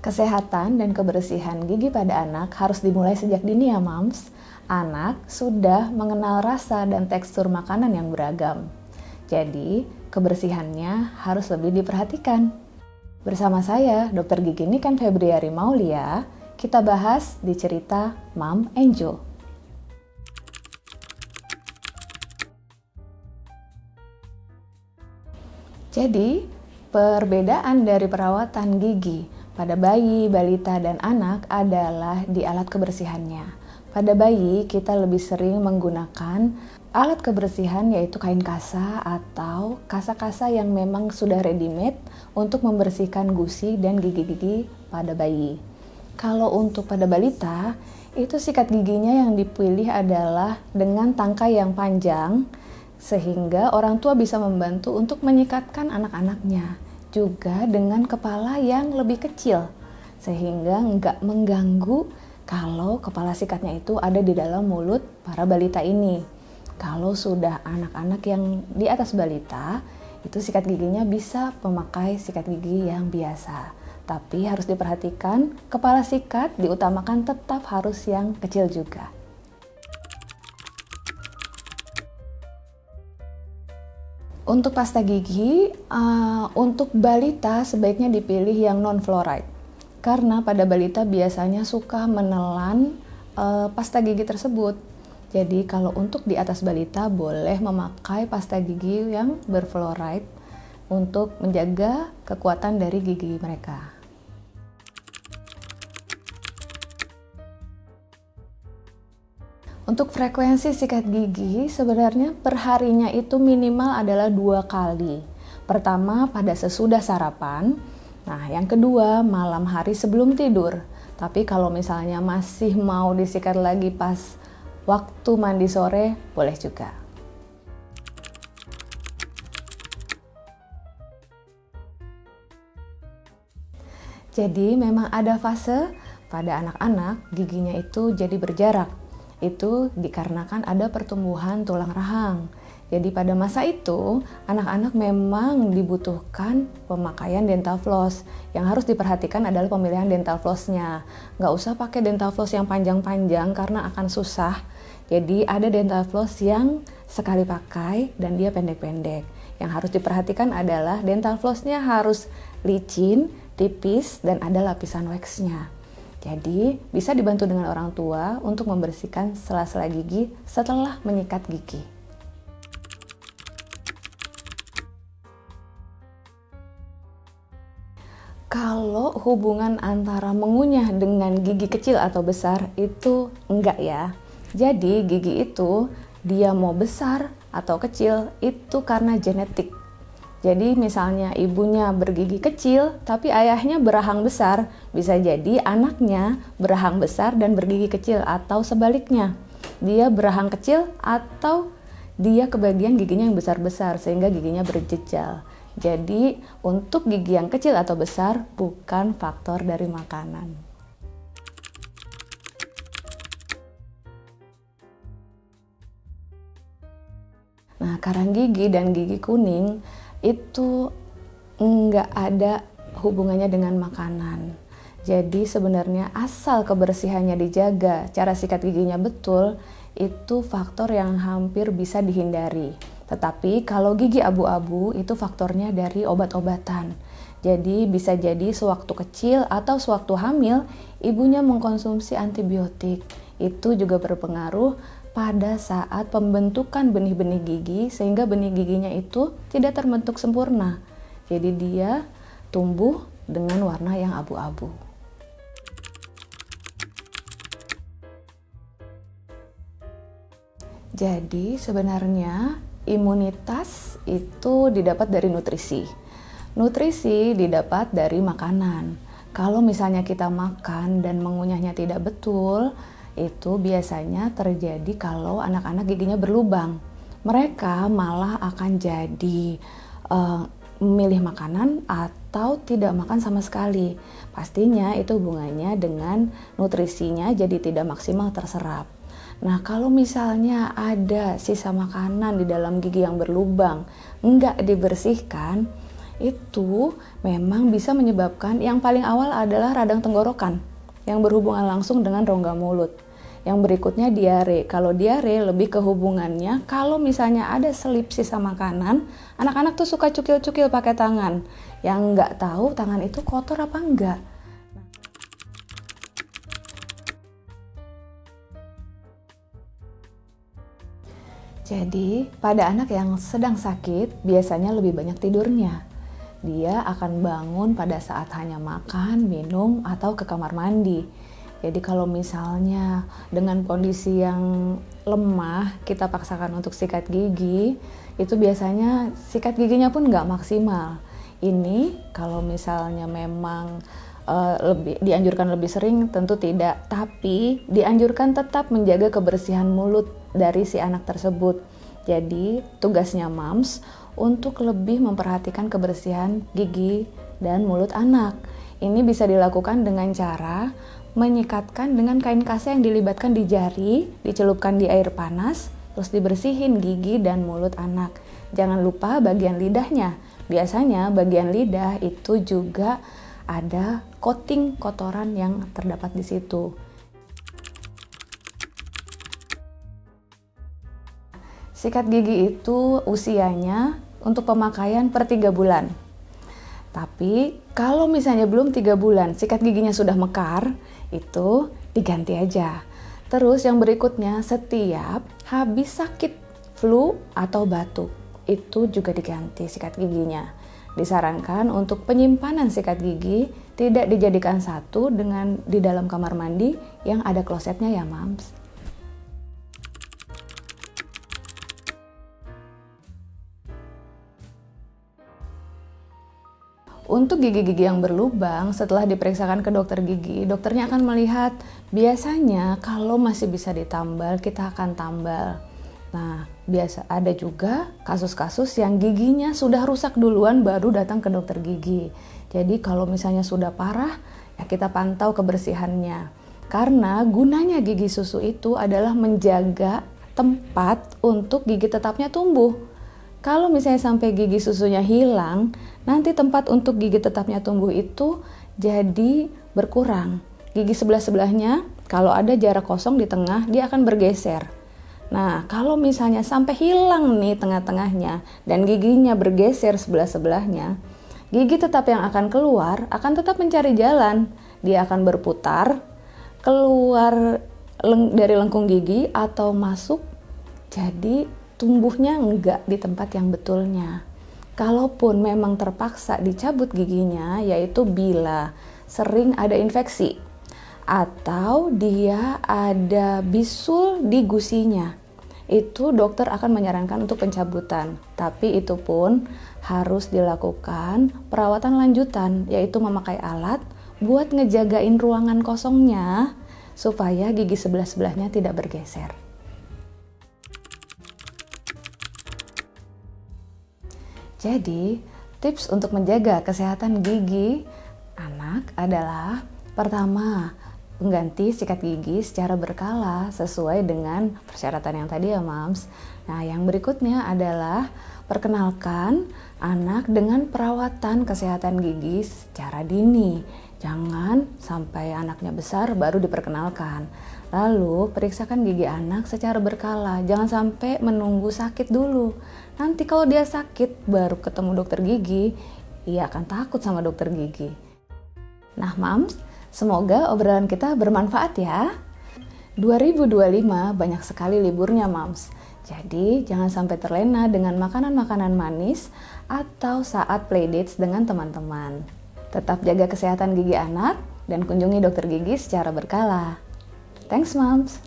Kesehatan dan kebersihan gigi pada anak harus dimulai sejak dini ya, Mams. Anak sudah mengenal rasa dan tekstur makanan yang beragam. Jadi, kebersihannya harus lebih diperhatikan. Bersama saya, Dr. Gigi Niken Febriari Maulia, kita bahas di cerita Mom Angel. Jadi, perbedaan dari perawatan gigi pada bayi, balita, dan anak adalah di alat kebersihannya. Pada bayi, kita lebih sering menggunakan alat kebersihan yaitu kain kasa atau kasa-kasa yang memang sudah ready-made untuk membersihkan gusi dan gigi-gigi pada bayi. Kalau untuk pada balita, itu sikat giginya yang dipilih adalah dengan tangkai yang panjang, sehingga orang tua bisa membantu untuk menyikatkan anak-anaknya. Juga dengan kepala yang lebih kecil, sehingga nggak mengganggu kalau kepala sikatnya itu ada di dalam mulut para balita ini. Kalau sudah anak-anak yang di atas balita, itu sikat giginya bisa memakai sikat gigi yang biasa. Tapi harus diperhatikan, kepala sikat diutamakan tetap harus yang kecil juga. Untuk pasta gigi, untuk balita sebaiknya dipilih yang non-fluoride. Karena pada balita biasanya suka menelan pasta gigi tersebut. Jadi kalau untuk di atas balita boleh memakai pasta gigi yang berfluoride untuk menjaga kekuatan dari gigi mereka. Untuk frekuensi sikat gigi, sebenarnya perharinya itu minimal adalah 2 kali. Pertama pada sesudah sarapan, yang kedua malam hari sebelum tidur. Tapi kalau misalnya masih mau disikat lagi pas waktu mandi sore, boleh juga. Jadi memang ada fase pada anak-anak giginya itu jadi berjarak. Itu dikarenakan ada pertumbuhan tulang rahang. Jadi pada masa itu, anak-anak memang dibutuhkan pemakaian dental floss. Yang harus diperhatikan adalah pemilihan dental flossnya. Nggak usah pakai dental floss yang panjang-panjang karena akan susah. Jadi ada dental floss yang sekali pakai dan dia pendek-pendek. Yang harus diperhatikan adalah dental flossnya harus licin, tipis, dan ada lapisan waxnya. Jadi, bisa dibantu dengan orang tua untuk membersihkan sela-sela gigi setelah menyikat gigi. Kalau hubungan antara mengunyah dengan gigi kecil atau besar itu enggak ya. Jadi, gigi itu dia mau besar atau kecil itu karena genetik. Jadi misalnya ibunya bergigi kecil tapi ayahnya berahang besar, bisa jadi anaknya berahang besar dan bergigi kecil atau sebaliknya. Dia berahang kecil atau dia kebagian giginya yang besar-besar sehingga giginya berjejal. Jadi untuk gigi yang kecil atau besar bukan faktor dari makanan. Nah, karang gigi dan gigi kuning itu nggak ada hubungannya dengan makanan. Jadi sebenarnya asal kebersihannya dijaga, cara sikat giginya betul, itu faktor yang hampir bisa dihindari. Tetapi kalau gigi abu-abu itu faktornya dari obat-obatan. Jadi bisa jadi sewaktu kecil atau sewaktu hamil, ibunya mengkonsumsi antibiotik. Itu juga berpengaruh pada saat pembentukan benih-benih gigi sehingga benih giginya itu tidak terbentuk sempurna. Jadi dia tumbuh dengan warna yang abu-abu. Jadi sebenarnya imunitas itu didapat dari nutrisi. Nutrisi didapat dari makanan. Kalau misalnya kita makan dan mengunyahnya tidak betul, itu biasanya terjadi kalau anak-anak giginya berlubang. Mereka malah akan jadi memilih makanan atau tidak makan sama sekali. Pastinya itu hubungannya dengan nutrisinya jadi tidak maksimal terserap. Nah, kalau misalnya ada sisa makanan di dalam gigi yang berlubang, enggak dibersihkan, itu memang bisa menyebabkan yang paling awal adalah radang tenggorokan yang berhubungan langsung dengan rongga mulut. Yang berikutnya diare. Kalau diare lebih ke hubungannya kalau misalnya ada selip sisa makanan, anak-anak tuh suka cukil-cukil pakai tangan. Yang nggak tahu tangan itu kotor apa enggak. Jadi, pada anak yang sedang sakit, biasanya lebih banyak tidurnya. Dia akan bangun pada saat hanya makan, minum, atau ke kamar mandi. Jadi kalau misalnya dengan kondisi yang lemah, kita paksakan untuk sikat gigi, itu biasanya sikat giginya pun nggak maksimal. Ini kalau misalnya memang dianjurkan lebih sering, tentu tidak. Tapi dianjurkan tetap menjaga kebersihan mulut dari si anak tersebut. Jadi tugasnya moms untuk lebih memperhatikan kebersihan gigi dan mulut anak. Ini bisa dilakukan dengan cara menyikatkan dengan kain kasa yang dilibatkan di jari, dicelupkan di air panas, terus dibersihin gigi dan mulut anak. Jangan lupa bagian lidahnya. Biasanya bagian lidah itu juga ada coating kotoran yang terdapat di situ. Sikat gigi itu usianya untuk pemakaian per 3 bulan. Tapi kalau misalnya belum 3 bulan sikat giginya sudah mekar, itu diganti aja. Terus yang berikutnya, setiap habis sakit flu atau batuk, itu juga diganti sikat giginya. Disarankan untuk penyimpanan sikat gigi tidak dijadikan satu dengan di dalam kamar mandi yang ada klosetnya ya mams. Untuk gigi-gigi yang berlubang, setelah diperiksakan ke dokter gigi, dokternya akan melihat biasanya kalau masih bisa ditambal, kita akan tambal. Nah, biasa ada juga kasus-kasus yang giginya sudah rusak duluan baru datang ke dokter gigi. Jadi kalau misalnya sudah parah, ya kita pantau kebersihannya. Karena gunanya gigi susu itu adalah menjaga tempat untuk gigi tetapnya tumbuh. Kalau misalnya sampai gigi susunya hilang, nanti tempat untuk gigi tetapnya tumbuh itu jadi berkurang. Gigi sebelah-sebelahnya, kalau ada jarak kosong di tengah, dia akan bergeser. Nah, kalau misalnya sampai hilang nih tengah-tengahnya dan giginya bergeser sebelah-sebelahnya, gigi tetap yang akan keluar akan tetap mencari jalan. Dia akan berputar, keluar dari lengkung gigi atau masuk, jadi tumbuhnya enggak di tempat yang betulnya. Kalaupun memang terpaksa dicabut giginya, yaitu bila sering ada infeksi atau dia ada bisul di gusinya, itu dokter akan menyarankan untuk pencabutan. Tapi itu pun harus dilakukan perawatan lanjutan, yaitu memakai alat buat ngejagain ruangan kosongnya supaya gigi sebelah-sebelahnya tidak bergeser. Jadi, tips untuk menjaga kesehatan gigi anak adalah pertama, mengganti sikat gigi secara berkala sesuai dengan persyaratan yang tadi ya mams. Nah, yang berikutnya adalah perkenalkan anak dengan perawatan kesehatan gigi secara dini. Jangan sampai anaknya besar baru diperkenalkan. Lalu periksakan gigi anak secara berkala, jangan sampai menunggu sakit dulu. Nanti kalau dia sakit baru ketemu dokter gigi, ia akan takut sama dokter gigi. Nah mams, semoga obrolan kita bermanfaat ya. 2025 banyak sekali liburnya mams. Jadi jangan sampai terlena dengan makanan-makanan manis atau saat playdates dengan teman-teman. Tetap jaga kesehatan gigi anak dan kunjungi dokter gigi secara berkala. Thanks moms.